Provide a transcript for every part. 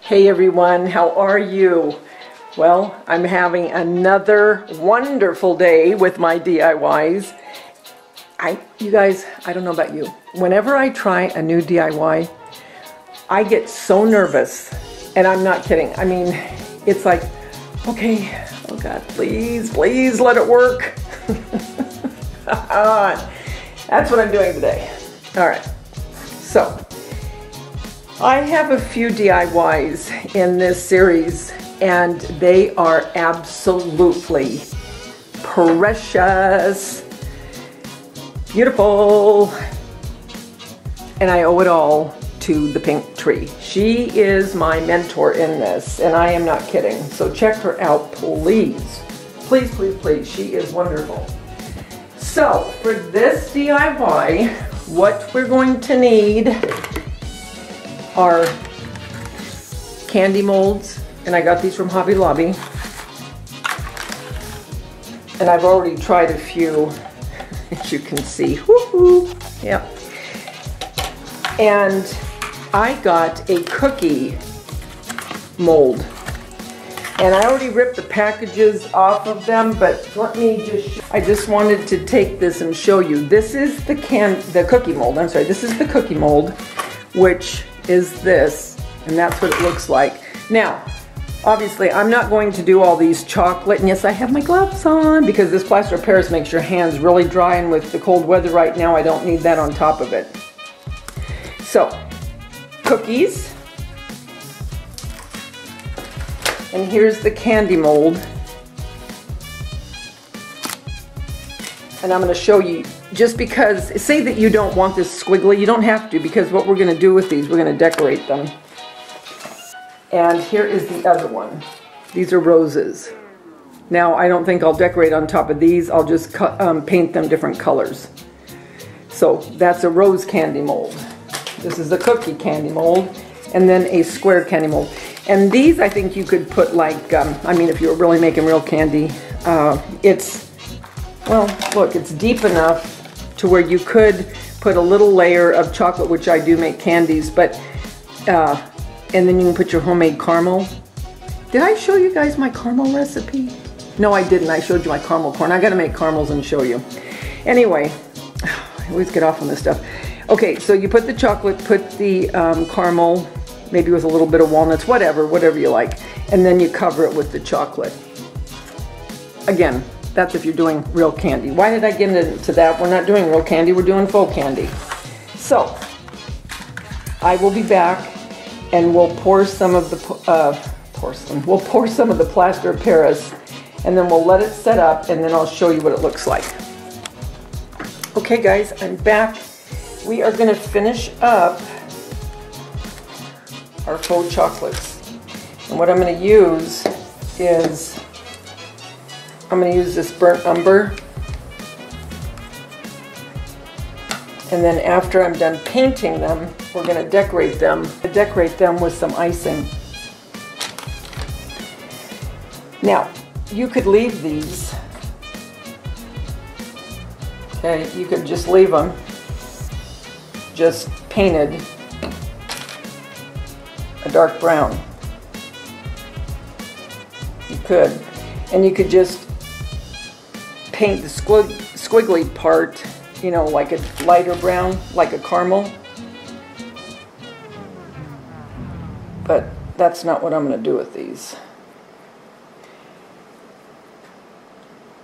Hey everyone, how are you? Well, I'm having another wonderful day with my DIYs. You guys, I don't know about you. Whenever I try a new DIY, I get so nervous, and I'm not kidding. I mean, it's like, okay, oh God, please, please let it work. That's what I'm doing today. All right, so I have a few DIYs in this series, and they are absolutely precious, beautiful, and I owe it all to the pink tree. She is my mentor in this, and I am not kidding. So check her out, please. Please, please, please. She is wonderful. So for this DIY, what we're going to need are candy molds, and I got these from Hobby Lobby, and I've already tried a few, as you can see. Woohoo! Yep. And I got a cookie mold, and I already ripped the packages off of them, but let me I just wanted to take this and show you. This is the cookie mold. I'm sorry, this is the cookie mold, which is this, and that's what it looks like. Now, obviously, I'm not going to do all these chocolate, and yes, I have my gloves on because this plaster of Paris makes your hands really dry, and with the cold weather right now, I don't need that on top of it. So, cookies, and here's the candy mold, and I'm going to show you, just because, say that you don't want this squiggly, you don't have to, because what we're going to do with these, we're going to decorate them. And here is the other one. These are roses. Now, I don't think I'll decorate on top of these. I'll just paint them different colors. So that's a rose candy mold. This is a cookie candy mold, and then a square candy mold. And these, I think you could put like, I mean, if you were really making real candy, well, look, it's deep enough to where you could put a little layer of chocolate, which I do make candies, but, and then you can put your homemade caramel. Did I show you guys my caramel recipe? No, I didn't. I showed you my caramel corn. I got to make caramels and show you. Anyway, I always get off on this stuff. Okay, so you put the chocolate, put the caramel, maybe with a little bit of walnuts, whatever you like, and then you cover it with the chocolate. Again, that's if you're doing real candy. Why did I get into that? We're not doing real candy, we're doing faux candy. So, I will be back, and we'll pour some of the, we'll pour some of the plaster of Paris, and then we'll let it set up, and then I'll show you what it looks like. Okay guys, I'm back. We are gonna finish up our faux chocolates. And what I'm gonna use is, I'm going to use this burnt umber, and then after I'm done painting them, we're going to decorate them. Decorate them with some icing. Now, you could leave these. Okay, you could just leave them just painted a dark brown. You could, and you could just paint the squiggly part, you know, like a lighter brown, like a caramel. But that's not what I'm going to do with these.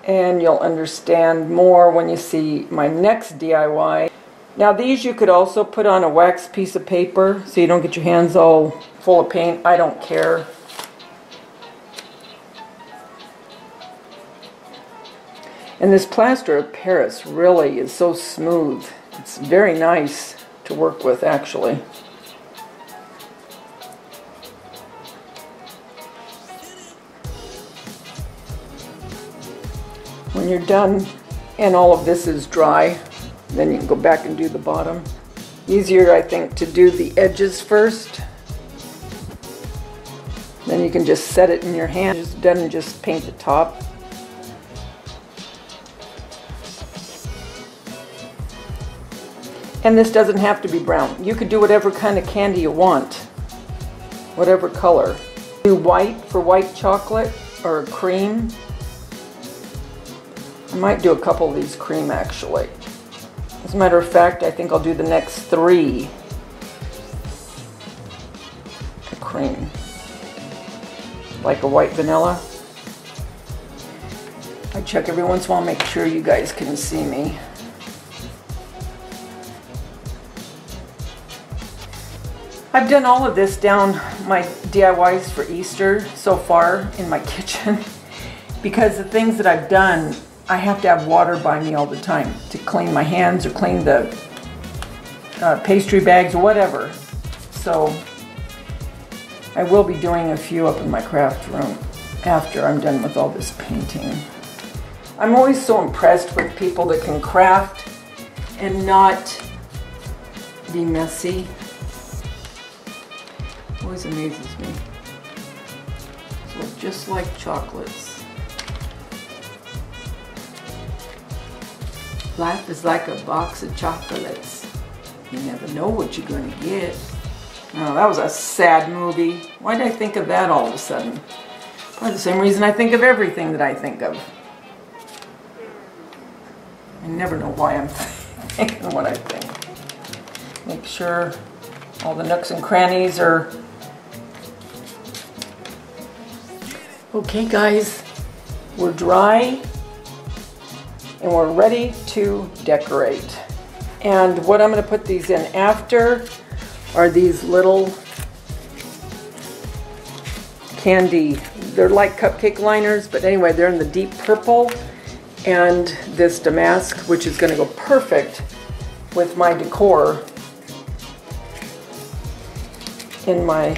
And you'll understand more when you see my next DIY. Now these you could also put on a wax piece of paper so you don't get your hands all full of paint. I don't care. And this plaster of Paris really is so smooth. It's very nice to work with, actually. When you're done and all of this is dry, then you can go back and do the bottom. Easier, I think, to do the edges first. Then you can just set it in your hand. Then just paint the top. And this doesn't have to be brown. You could do whatever kind of candy you want. whatever color. Do white for white chocolate or cream. I might do a couple of these cream actually. As a matter of fact, I think I'll do the next 3 cream. Like a white vanilla. I check every once in a while, make sure you guys can see me. I've done all of this down my DIYs for Easter so far in my kitchen because the things that I've done, I have to have water by me all the time to clean my hands or clean the pastry bags or whatever. So I will be doing a few up in my craft room after I'm done with all this painting. I'm always so impressed with people that can craft and not be messy. Always amazes me. So just like chocolates. Life is like a box of chocolates. You never know what you're going to get. Oh, that was a sad movie. Why did I think of that all of a sudden? Probably the same reason I think of everything that I think of. I never know why I'm thinking what I think. Make sure all the nooks and crannies are... Okay guys, we're dry and we're ready to decorate. And what I'm going to put these in after are these little candy. They're like cupcake liners, but anyway, they're in the deep purple. And this damask, which is going to go perfect with my decor in my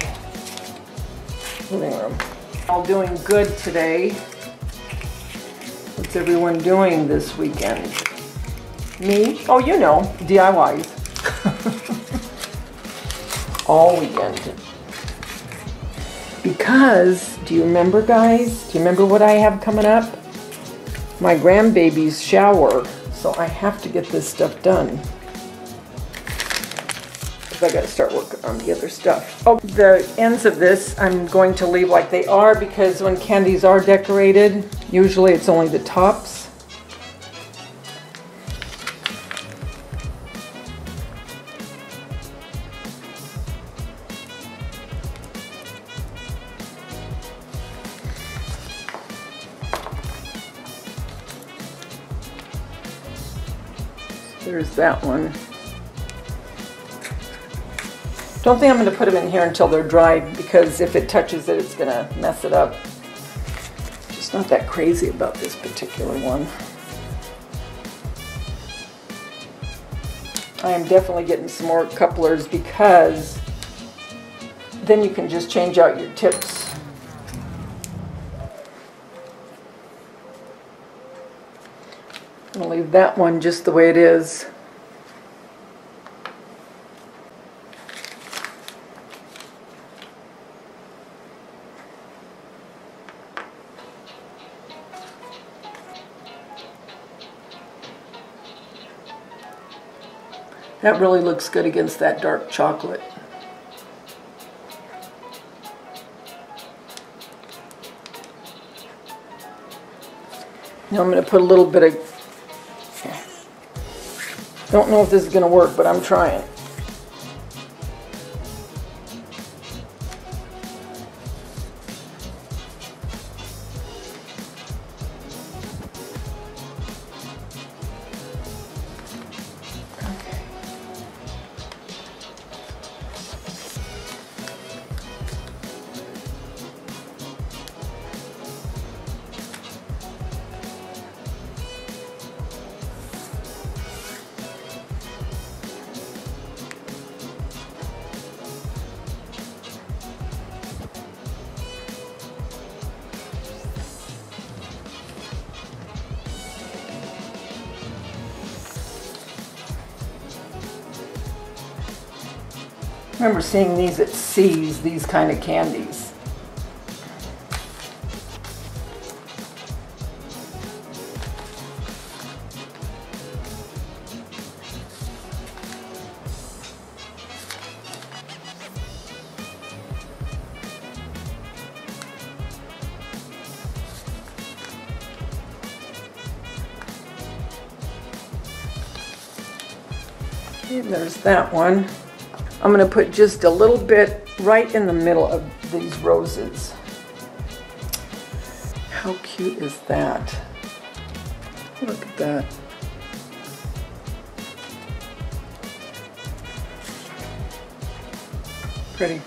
living room. All doing good today. What's everyone doing this weekend? Me? Oh, you know, DIYs. All weekend. Because, do you remember guys? Do you remember what I have coming up? My grandbaby's shower. So I have to get this stuff done. I gotta start working on the other stuff. Oh, the ends of this I'm going to leave like they are because when candies are decorated, usually it's only the tops. There's that one. Don't think I'm going to put them in here until they're dried because if it touches it, it's going to mess it up. Just not that crazy about this particular one. I am definitely getting some more couplers because then you can just change out your tips. I'm going to leave that one just the way it is. That really looks good against that dark chocolate. Now I'm going to put a little bit of... Don't know if this is going to work, but I'm trying. I remember seeing these at C's, these kind of candies. Okay, there's that one. I'm going to put just a little bit right in the middle of these roses. How cute is that? Look at that. Pretty.